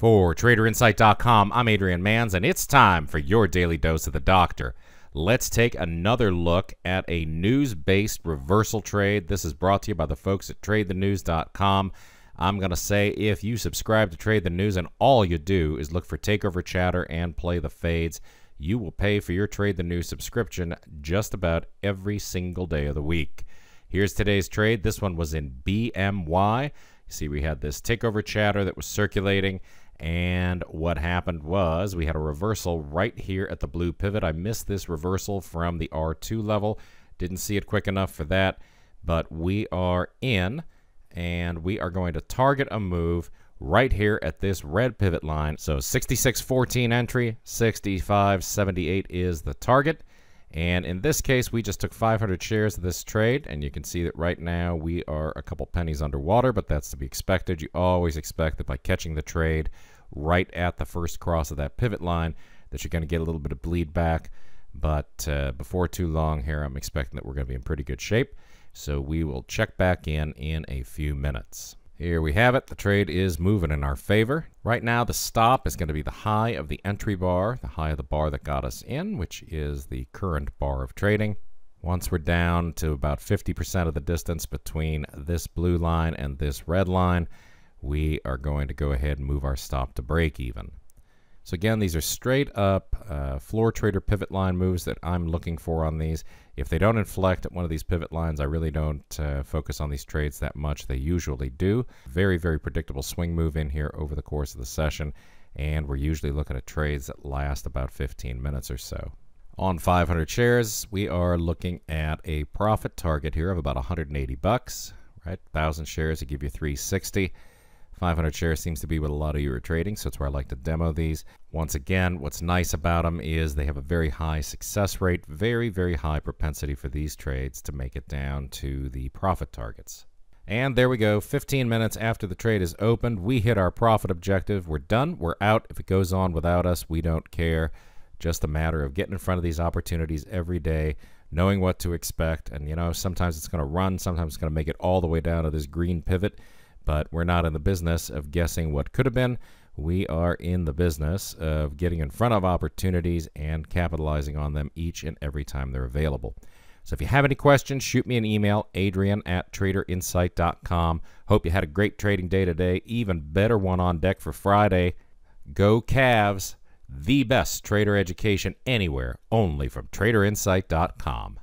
For TraderInsight.com, I'm Adrian Manns, and it's time for your daily dose of the doctor. Let's take another look at a news-based reversal trade. This is brought to you by the folks at TradeTheNews.com. I'm going to say if you subscribe to Trade the News and all you do is look for takeover chatter and play the fades, you will pay for your Trade the News subscription just about every single day of the week. Here's today's trade. This one was in BMY. You see we had this takeover chatter that was circulating. And what happened was we had a reversal right here at the blue pivot. I missed this reversal from the R2 level. Didn't see it quick enough for that. But we are in, and we are going to target a move right here at this red pivot line. So 66.14 entry, 65.78 is the target. And in this case, we just took 500 shares of this trade, and you can see that right now we are a couple pennies underwater, but that's to be expected. You always expect that by catching the trade right at the first cross of that pivot line that you're going to get a little bit of bleed back. But before too long here, I'm expecting that we're going to be in pretty good shape. So we will check back in a few minutes. Here we have it. The trade is moving in our favor. Right now, the stop is going to be the high of the entry bar, the high of the bar that got us in, which is the current bar of trading. Once we're down to about 50% of the distance between this blue line and this red line, we are going to go ahead and move our stop to break even. So again, these are straight up floor trader pivot line moves that I'm looking for on these. If they don't inflect at one of these pivot lines, I really don't focus on these trades that much. They usually do. Very, very predictable swing move in here over the course of the session, and we're usually looking at trades that last about 15 minutes or so. On 500 shares, we are looking at a profit target here of about 180 bucks. Right, 1,000 shares to give you 360. 500 shares seems to be what a lot of you are trading, so that's where I like to demo these. Once again, what's nice about them is they have a very high success rate, very, very high propensity for these trades to make it down to the profit targets. And there we go, 15 minutes after the trade is opened, we hit our profit objective. We're done, we're out. If it goes on without us, we don't care. Just a matter of getting in front of these opportunities every day, knowing what to expect. And, you know, sometimes it's going to run, sometimes it's going to make it all the way down to this green pivot. But we're not in the business of guessing what could have been. We are in the business of getting in front of opportunities and capitalizing on them each and every time they're available. So if you have any questions, shoot me an email, adrian@traderinsight.com. Hope you had a great trading day today. Even better one on deck for Friday. Go Cavs, the best trader education anywhere, only from traderinsight.com.